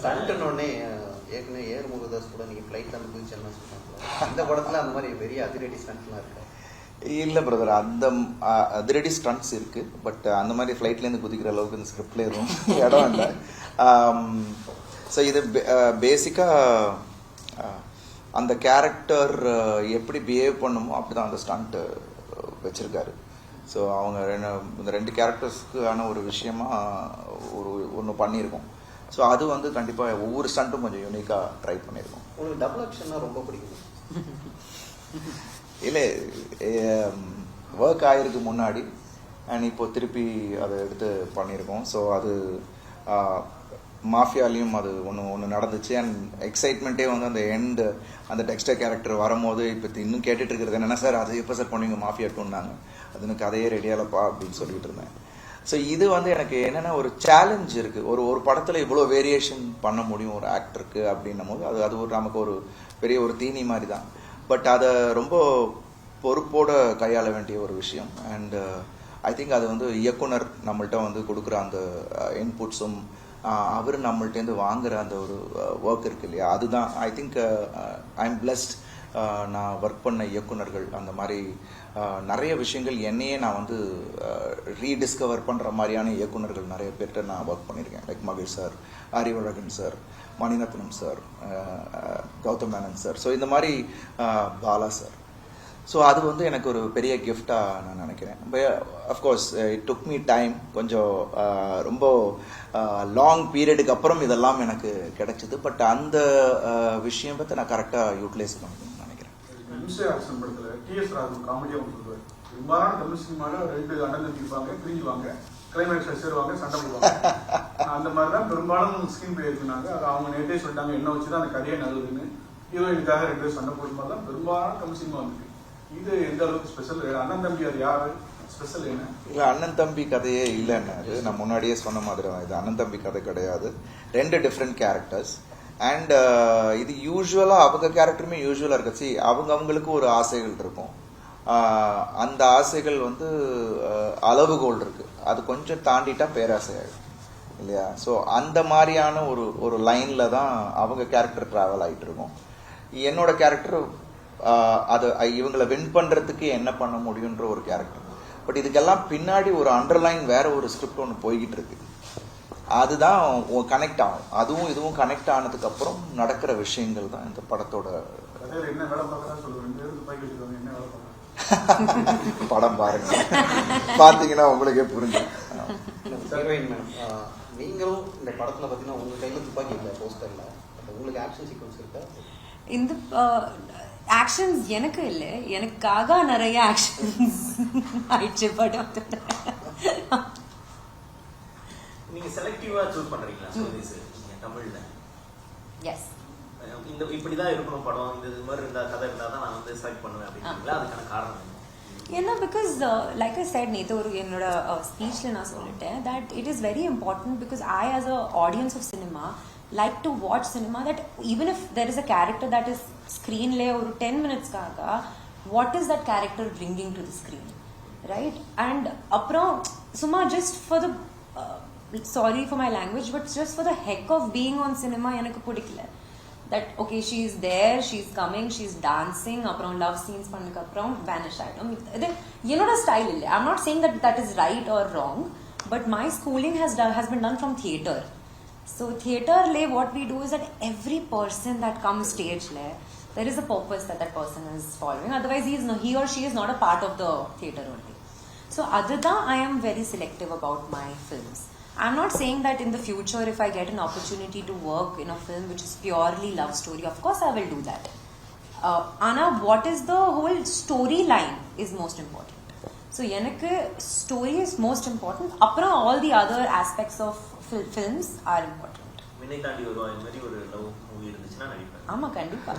ஸ்டண்ட்னோடனே ஏற்கனவே ஏர் முருகதாஸ் கூட நீங்கள் ஃப்ளைட்டில் வந்து குதிச்சேன்னு சொன்னாங்க. இந்த படத்தில் அந்த மாதிரி பெரிய அதிரடி ஸ்டண்ட்லாம் இருக்கா? இல்லை பிரதர், அந்த அதிரடி ஸ்டண்ட்ஸ் இருக்குது. பட் அந்த மாதிரி ஃப்ளைட்லேருந்து குதிக்கிற அளவுக்கு இந்த ஸ்கிரிப்டில் எதுவும் இடம் இல்லை. ஸோ இது பேசிக்காக அந்த கேரக்டர் எப்படி பிஹேவ் பண்ணுமோ அப்படி தான் அந்த ஸ்டண்ட்டு வச்சுருக்காரு. ஸோ அவங்க இந்த 2 கேரக்டர்ஸ்க்கான ஒரு விஷயமா ஒன்று பண்ணியிருக்கோம். ஸோ அது வந்து கண்டிப்பாக ஒவ்வொரு ஸ்டண்ட்டும் கொஞ்சம் யூனிக்காக ட்ரை பண்ணியிருக்கோம். உங்களுக்கு டபுள் ஆக்ஷன்னா ரொம்ப பிடிக்கும்? இல்லை, ஒர்க் ஆகிருக்கு முன்னாடி அண்ட் இப்போது திருப்பி அதை எடுத்து பண்ணியிருக்கோம். ஸோ அது மாஃபியாலையும் அது ஒன்று நடந்துச்சு. அண்ட் எக்ஸைட்மெண்ட்டே வந்து அந்த எண்டு அந்த டெக்ஸ்டர் கேரக்டர் வரும்போது இப்போ இன்னும் கேட்டுட்டு இருக்கிறது என்னென்னா, சார் அது எப்போ சார் பண்ணுவீங்க மாஃபியா டூன்னாங்க. அது எனக்கு கதையே ரெடியாலப்பா அப்படின்னு சொல்லிட்டு இருந்தேன். ஸோ இது வந்து எனக்கு என்னென்னா ஒரு சேலஞ்ச் இருக்குது. ஒரு படத்தில் இவ்வளோ வேரியேஷன் பண்ண முடியும் ஒரு ஆக்டருக்கு அப்படின்னும் போது அது ஒரு நமக்கு ஒரு பெரிய ஒரு தீனி மாதிரி தான். பட் அதை ரொம்ப பொறுப்போடு கையாள வேண்டிய ஒரு விஷயம். அண்ட் ஐ திங்க் அது வந்து இயக்குனர் நம்மள்கிட்ட வந்து கொடுக்குற அந்த இன்புட்ஸும் அவர் நம்மள்டேருந்து வாங்குற அந்த ஒரு ஒர்க் இருக்கு இல்லையா, அதுதான் I think I am blessed. நான் ஒர்க் பண்ண இயக்குனர்கள் அந்த மாதிரி நிறைய விஷயங்கள் என்னையே நான் வந்து ரீடிஸ்கவர் பண்ணுற மாதிரியான இயக்குனர்கள் நிறைய பேர்கிட்ட நான் ஒர்க் பண்ணியிருக்கேன். லைக் மகிழ் sir, Arivazhagan sir, Mani Ratnam sir, Gautham Menon sir, so இந்த மாதிரி பாலா சார். ஸோ அது வந்து எனக்கு ஒரு பெரிய கிஃப்டாக நான் நினைக்கிறேன். Of course it took me time, கொஞ்சம் ரொம்ப லாங் பீரியடுக்கு அப்புறம் இதெல்லாம் எனக்கு கிடைச்சிது. பட் அந்த விஷயம் பற்றி நான் கரெக்டாக யூட்டிலைஸ் பண்ணணும்னு நினைக்கிறேன். படத்தில் டிஎஸ் ராஜன் காமெடியாக சொல்லுவார், பெரும்பாலான தமிழ் சினிமாவில் 2 அண்ணன் தம்பிப்பாங்க, பிரிஞ்சுவாங்க, கிளைமேக்ஸில் சேருவாங்க, சண்டை போடுவாங்க. அந்த மாதிரி தான் பெரும்பாலும் ஸ்கிரீன் பிளே இருக்குனாங்க. அது அவங்க நேற்றே சொல்லிட்டாங்க, என்ன வச்சு தான் அந்த கதையை நல்லதுன்னு. ஹீரோயினுக்காக 2 பேரும் சண்டை போடும் மாதிரி தான் பெரும்பாலான தமிழ் சினிமா வந்துருக்கு. இது எந்த அளவுக்கு ஸ்பெஷல்? அண்ணன் தம்பி அது யாரு ஸ்பெஷல் என்ன? இல்லை, அண்ணன் தம்பி கதையே இல்லைன்னு நான் முன்னாடியே சொன்ன மாதிரி தான். இது அண்ணன் தம்பி கதை கிடையாது, 2 டிஃப்ரெண்ட் கேரக்டர்ஸ். அண்ட் இது யூஸ்வலாக அவங்க கேரக்டருமே யூஸ்வலாக இருக்கு. அவங்களுக்கு ஒரு ஆசைகள் இருக்கும். அந்த ஆசைகள் வந்து அளவுகோல் இருக்கு, அது கொஞ்சம் தாண்டிட்டா பேராசையாகும் இல்லையா. ஸோ அந்த மாதிரியான ஒரு லைனில் தான் அவங்க கேரக்டர் ட்ராவல் ஆகிட்டு இருக்கும். என்னோட கேரக்டர் அது இவங்களை வின் பண்ணுறதுக்கு என்ன பண்ண முடியுன்ற ஒரு கேரக்டர். பட் இதுக்கெல்லாம் பின்னாடி ஒரு அண்டர்லைன் வேற ஒரு ஸ்கிரிப்ட் ஒன்று போய்கிட்டு இருக்கு. அதுதான் கனெக்ட் ஆகும். அதுவும் இதுவும் கனெக்ட் ஆனதுக்கு அப்புறம் நடக்கிற விஷயங்கள் தான் இந்த படத்தோட. படம் பாருங்க, பார்த்தீங்கன்னா உங்களுக்கே புரிஞ்சு. நீங்களும் இந்த படத்தில் பார்த்தீங்கன்னா உங்கள் கையில் துப்பாக்கி இல்லை போஸ்டரில், உங்களுக்கு ஆக்ஷன் சீக்வன்ஸ் இருக்கா? இந்த ஆக்ஷன்ஸ் எனக்கு இல்லை, எனக்காக நிறைய ஆக்ஷன்ஸ் ஆயிடுச்சு படத்துல. நீங்க செலக்டிவா சூஸ் பண்றீங்களா ஸ்டோரிஸ் தமிழ்ல? எஸ், இந்த இப்படிதான் இருக்கணும் படம், இந்த மாதிரி இருந்தா கதை இருந்தா தான் நான் வந்து செலக்ட் பண்ணுவேன் அப்படிங்களா? அதுக்கான காரணம் ஏன்னா பிகாஸ் லைக் ஐ செட் நேற்று ஒரு என்னோட ஸ்பீச்ல நான் சொல்லிட்டேன் that it is very important because I as a audience of cinema like to watch cinema that even if there is a character that is screen lay or 10 minutes kaga, what is that character bringing to the screen, right? And apro suma just for the sorry for my language, but just for the heck of being on cinema enakku pudikla that okay, she is there, she is coming, she is dancing, apro love scenes pannukku apro vanish item. Enoda style illa. I'm not saying that that is right or wrong, but my schooling has been done from theatre. So theatre lay what we do is that every person that comes stage lay, there is a purpose that person is following. Otherwise he or she is not a part of the theatre only. So other than I am very selective about my films. I'm not saying that in the future if I get an opportunity to work in a film which is purely love story, of course I will do that. Anna, what is the whole storyline is most important. So enakku story is most important. Apra all the other aspects of films are important. வினை தாண்டி வருவா இந்த மாதிரி ஒரு love movie இருந்துச்சுன்னா நடிப்பேன். ஆமா கண்டிப்பா.